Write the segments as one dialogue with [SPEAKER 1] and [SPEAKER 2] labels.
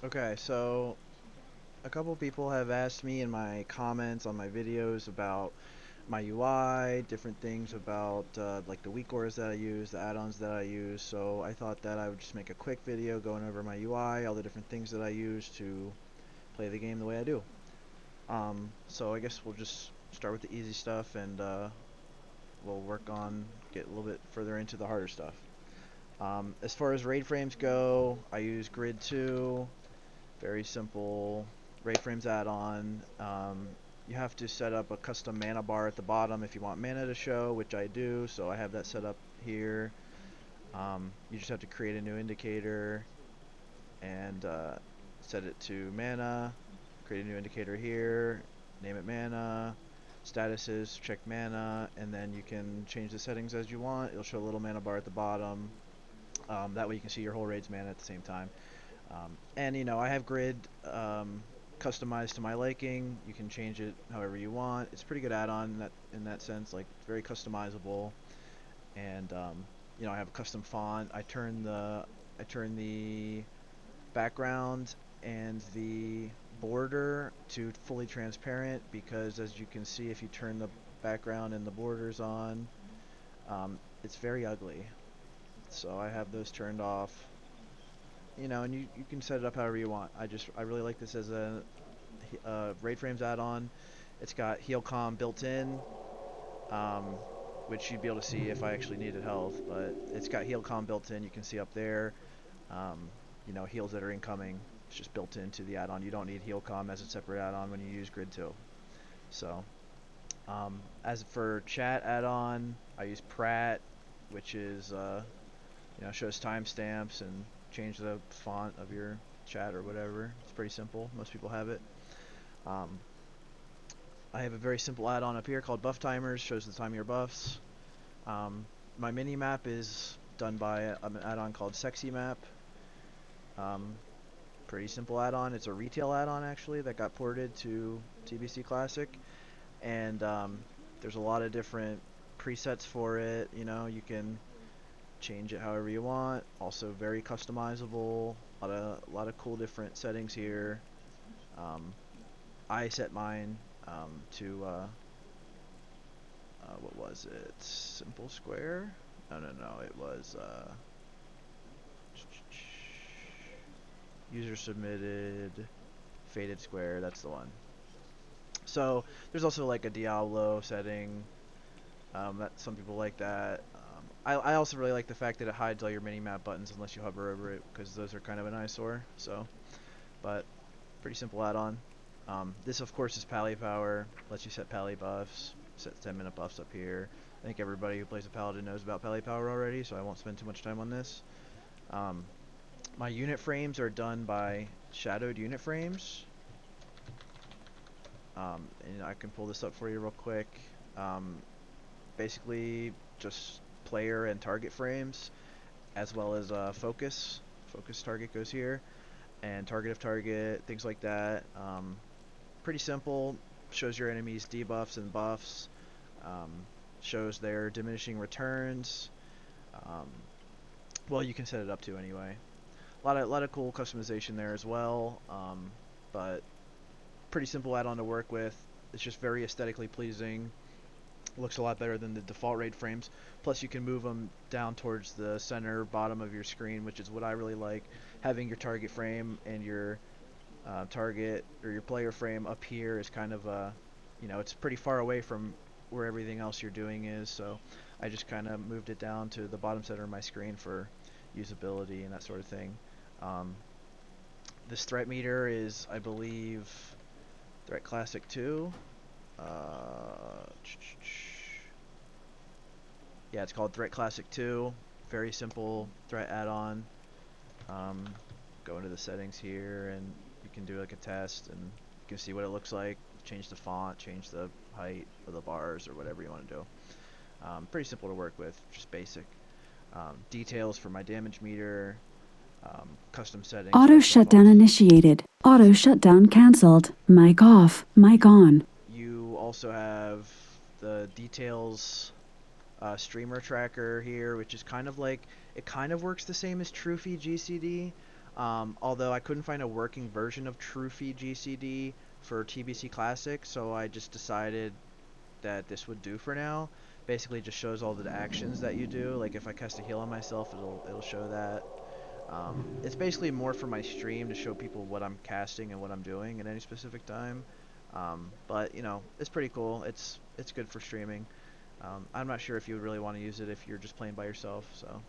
[SPEAKER 1] Okay, so a couple people have asked me in my comments on my videos about my UI, different things about like the WeakAuras that I use, the add-ons that I use. So I thought that I would just make a quick video going over my UI, all the different things that I use to play the game the way I do. So I guess we'll just start with the easy stuff and we'll work on get a little bit further into the harder stuff. As far as raid frames go, I use Grid 2. Very simple raid frames add-on. You have to set up a custom mana bar at the bottom if you want mana to show, which I do, so I have that set up here. You just have to create a new indicator and set it to mana, create a new indicator here, name it mana, statuses, check mana, and then you can change the settings as you want. It'll show a little mana bar at the bottom. That way you can see your whole raid's mana at the same time. And you know, I have grid customized to my liking. You can change it however you want. It's a pretty good add-on in that sense, like very customizable. And you know, I have a custom font. I turn the background and the border to fully transparent because, as you can see, if you turn the background and the borders on, it's very ugly. So I have those turned off. You know, and you can set it up however you want. I really like this as a raid frames add-on. It's got heal calm built in, um, which you'd be able to see if I actually needed health, but it's got heal calm built in. You can see up there, um, you know, heals that are incoming. It's just built into the add-on. You don't need heal calm as a separate add-on when you use grid 2. So as for chat add-on, I use Pratt, which is you know, shows timestamps and change the font of your chat or whatever. It's pretty simple. Most people have it. Um, I have a very simple add-on up here called Buff Timers. Shows the time of your buffs. My mini map is done by an add-on called SexyMap. Um, Pretty simple add-on. It's a retail add-on actually that got ported to TBC Classic, and there's a lot of different presets for it. You know, you can change it however you want. Also very customizable. A lot of cool different settings here. Um, I set mine to what was it? Simple square? No. It was user submitted faded square. That's the one. So there's also like a Diablo setting. That some people like that. I also really like the fact that it hides all your mini-map buttons unless you hover over it, because those are kind of an eyesore. So, but pretty simple add-on. This of course is Pally Power. Lets you set Pally buffs. Set 10-minute buffs up here. I think everybody who plays a Paladin knows about Pally Power already, so I won't spend too much time on this. My unit frames are done by shadowed unit frames. And I can pull this up for you real quick. Basically just player and target frames, as well as focus target goes here, and target of target, things like that. Pretty simple. Shows your enemies debuffs and buffs, um, shows their diminishing returns. um, well, you can set it up to anyway. A lot of cool customization there as well, but pretty simple add-on to work with. It's just very aesthetically pleasing. Looks a lot better than the default raid frames. Plus you can move them down towards the center bottom of your screen, which is what I really like. Having your target frame and your target or your player frame up here is kind of you know, it's pretty far away from where everything else you're doing is, so I just kind of moved it down to the bottom center of my screen for usability and that sort of thing. Um, this threat meter is, I believe, Threat Classic 2. Yeah, it's called Threat Classic 2. Very simple threat add-on. Go into the settings here and you can do like a test and you can see what it looks like. Change the font, change the height of the bars or whatever you want to do. Pretty simple to work with, just basic. Details for my damage meter, custom settings.
[SPEAKER 2] Auto shutdown initiated. Auto shutdown cancelled. Mic off. Mic on.
[SPEAKER 1] You also have the details streamer tracker here, which is kind of like, it kind of works the same as Truefy GCD, Although I couldn't find a working version of Truefy GCD for TBC Classic, so I just decided that this would do for now. Basically, just shows all the actions that you do. Like if I cast a heal on myself, it'll show that. It's basically more for my stream to show people what I'm casting and what I'm doing at any specific time. But you know, it's pretty cool. It's good for streaming. I'm not sure if you would really want to use it if you're just playing by yourself. So,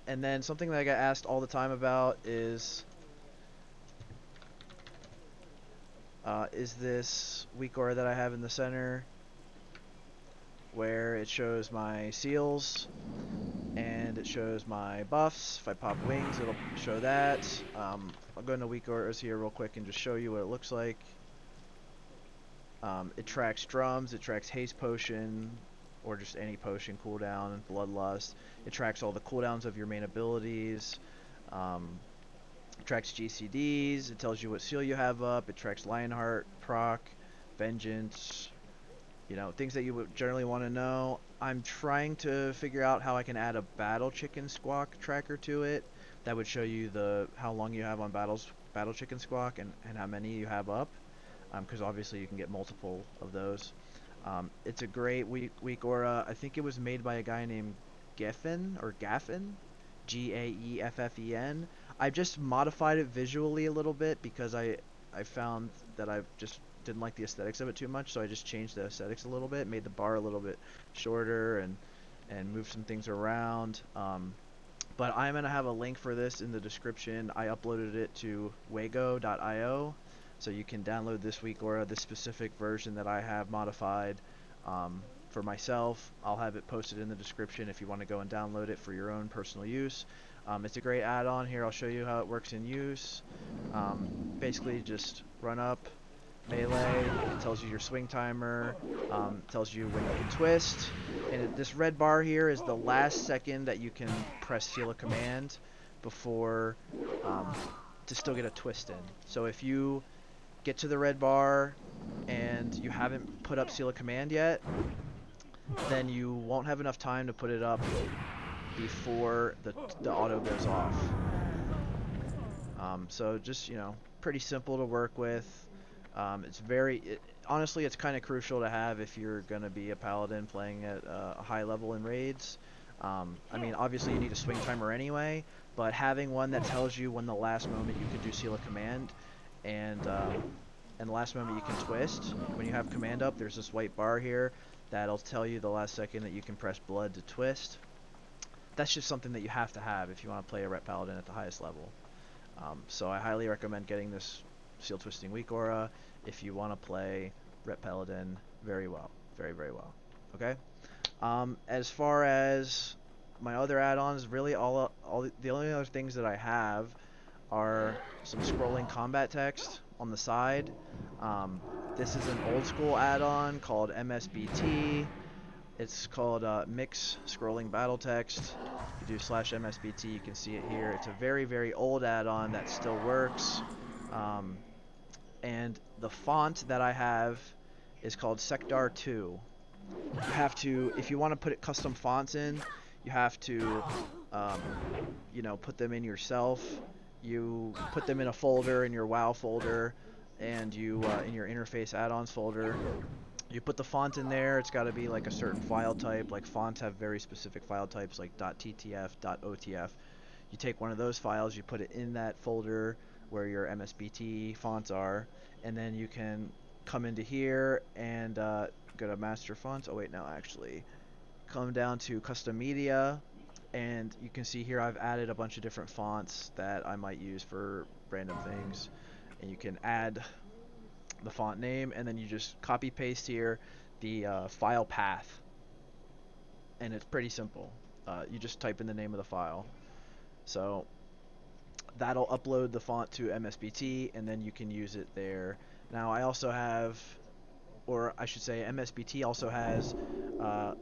[SPEAKER 1] and then something that I get asked all the time about is this weak aura that I have in the center, where it shows my seals and it shows my buffs. If I pop wings, it'll show that. I'll go into WeakAuras here real quick and just show you what it looks like. It tracks drums, it tracks haste potion, or just any potion cooldown, bloodlust. It tracks all the cooldowns of your main abilities. It tracks GCDs. It tells you what seal you have up. It tracks Lionheart, proc, vengeance. You know, things that you would generally want to know. I'm trying to figure out how I can add a battle chicken squawk tracker to it that would show you how long you have on battle chicken squawk and how many you have up, because obviously you can get multiple of those. It's a great weak aura. I think it was made by a guy named Gaffen, Gaeffen. I've just modified it visually a little bit because I found that I just didn't like the aesthetics of it too much, so I just changed the aesthetics a little bit, made the bar a little bit shorter, and moved some things around. But I'm gonna have a link for this in the description. I uploaded it to wago.io, so you can download this WeakAura, this specific version that I have modified for myself. I'll have it posted in the description if you want to go and download it for your own personal use. It's a great add-on. Here I'll show you how it works in use. Basically just run up, melee, it tells you your swing timer, tells you when you can twist, and this red bar here is the last second that you can press seal a command before to still get a twist in. So if you get to the red bar and you haven't put up seal a command yet, then you won't have enough time to put it up before the auto goes off. So just, you know, pretty simple to work with. Honestly, it's kind of crucial to have if you're going to be a paladin playing at a high level in raids. I mean, obviously you need a swing timer anyway, but having one that tells you when the last moment you can do seal a command and the last moment you can twist, when you have command up, there's this white bar here that'll tell you the last second that you can press blood to twist. That's just something that you have to have if you want to play a Ret Paladin at the highest level. So I highly recommend getting this Seal Twisting Weak Aura if you want to play Ret Paladin very well. Very, very well. Okay? As far as my other add-ons, really the only other things that I have are some scrolling combat text on the side. This is an old school add-on called MSBT. It's called Mix Scrolling Battle Text. If you do /MSBT, you can see it here. It's a very, very old add-on that still works. And the font that I have is called Secdar 2. You have to, if you want to put custom fonts in, you have to, you know, put them in yourself. You put them in a folder, in your WoW folder, and you in your interface add-ons folder. You put the font in there. It's got to be like a certain file type. Like fonts have very specific file types, like .ttf, .otf. You take one of those files, you put it in that folder where your MSBT fonts are, and then you can come into here and go to master fonts. Oh wait, no, actually, come down to custom media, and you can see here I've added a bunch of different fonts that I might use for random things, and you can add the font name, and then you just copy paste here the file path, and it's pretty simple. You just type in the name of the file, so that'll upload the font to MSBT, and then you can use it there. Now I also have, or I should say MSBT also has a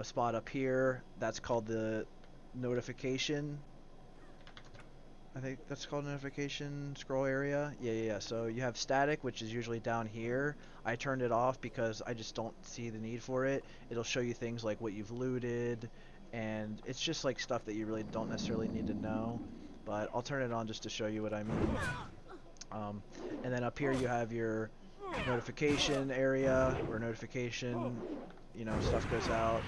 [SPEAKER 1] spot up here that's called the notification. I think that's called notification scroll area. Yeah. So you have static, which is usually down here. I turned it off because I just don't see the need for it. It'll show you things like what you've looted, and it's just like stuff that you really don't necessarily need to know. but I'll turn it on just to show you what I mean. Um, and then up here you have your notification area where notification, stuff goes out,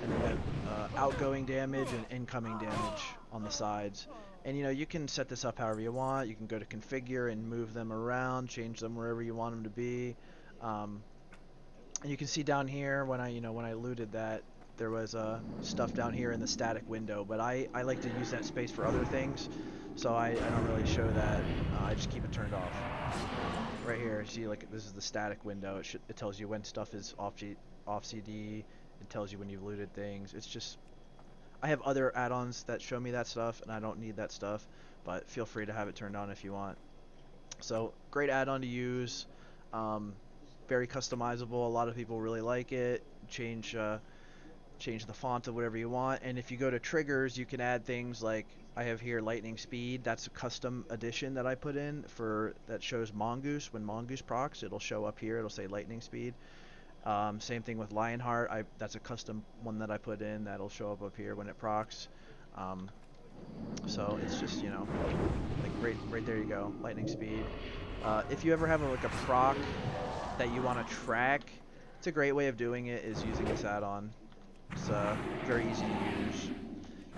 [SPEAKER 1] and then you have outgoing damage and incoming damage on the sides. And you can set this up however you want. You can go to configure and move them around, change them wherever you want them to be. Um, and you can see down here when I looted that, there was stuff down here in the static window, but I like to use that space for other things, so I don't really show that. I just keep it turned off. Right here, see, like, this is the static window. It tells you when stuff is off CD. It tells you when you've looted things. It's just, I have other add-ons that show me that stuff, and I don't need that stuff, but feel free to have it turned on if you want. So, great add-on to use. Um, Very customizable. A lot of people really like it. Change the font of whatever you want, and if you go to triggers, you can add things like I have here lightning speed. That's a custom addition that I put in that shows mongoose. When mongoose procs, it'll show up here. It'll say lightning speed. Same thing with Lionheart. That's a custom one that I put in that'll show up here when it procs. Um, so it's just, like right there you go, lightning speed. If you ever have like a proc that you want to track, it's a great way of doing it is using this add-on. It's very easy to use.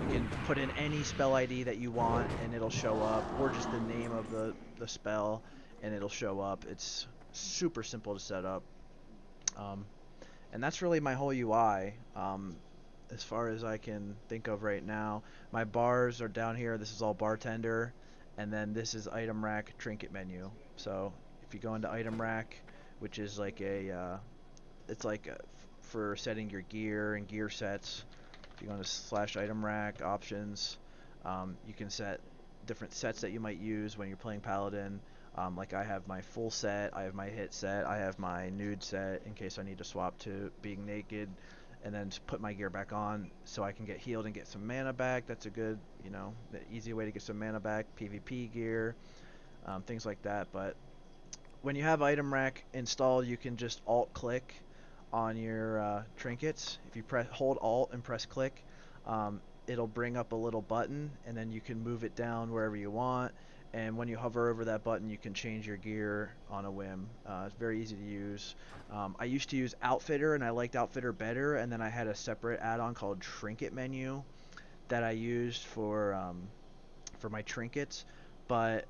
[SPEAKER 1] You can put in any spell ID that you want and it'll show up, or just the name of the spell and it'll show up. It's super simple to set up. And that's really my whole UI. As far as I can think of right now, my bars are down here. This is all bartender, and then this is item rack trinket menu. So if you go into item rack, which is like it's like for setting your gear and gear sets. If you go into / item rack options, you can set different sets that you might use when you're playing Paladin. Like I have my full set, I have my hit set, I have my nude set in case I need to swap to being naked, and then put my gear back on so I can get healed and get some mana back. That's a good, the easy way to get some mana back. PvP gear, things like that. But when you have item rack installed, you can just alt click on your trinkets. If you hold alt and press click, it'll bring up a little button, and then you can move it down wherever you want. And when you hover over that button, you can change your gear on a whim. It's very easy to use. I used to use Outfitter, and I liked Outfitter better, and then I had a separate add-on called Trinket Menu that I used for my trinkets, but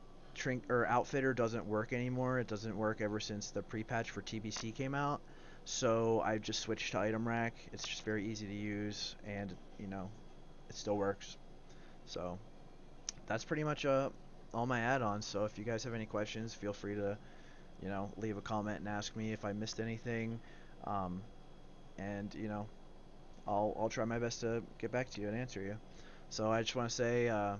[SPEAKER 1] Outfitter doesn't work anymore. It doesn't work ever since the pre-patch for TBC came out. So I just switched to item rack. It's just very easy to use, and it still works. So that's pretty much all my add-ons. So if you guys have any questions, feel free to leave a comment and ask me if I missed anything, and I'll try my best to get back to you and answer you. So I just want to say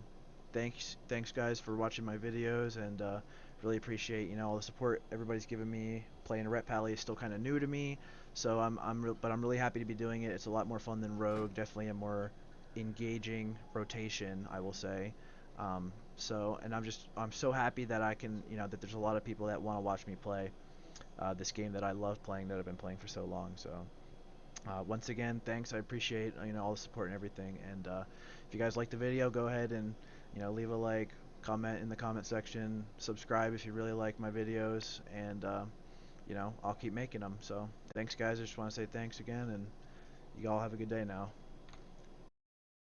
[SPEAKER 1] thanks guys for watching my videos, and really appreciate all the support everybody's given me. Playing Ret Pally is still kind of new to me, so but I'm really happy to be doing it. It's a lot more fun than Rogue, definitely a more engaging rotation, I will say. And I'm so happy that I can that there's a lot of people that want to watch me play this game that I love playing, that I've been playing for so long. So once again, thanks. I appreciate all the support and everything. And if you guys like the video, go ahead and leave a like, comment in the comment section, subscribe if you really like my videos, and I'll keep making them. So thanks guys. I just want to say thanks again, and you all have a good day now.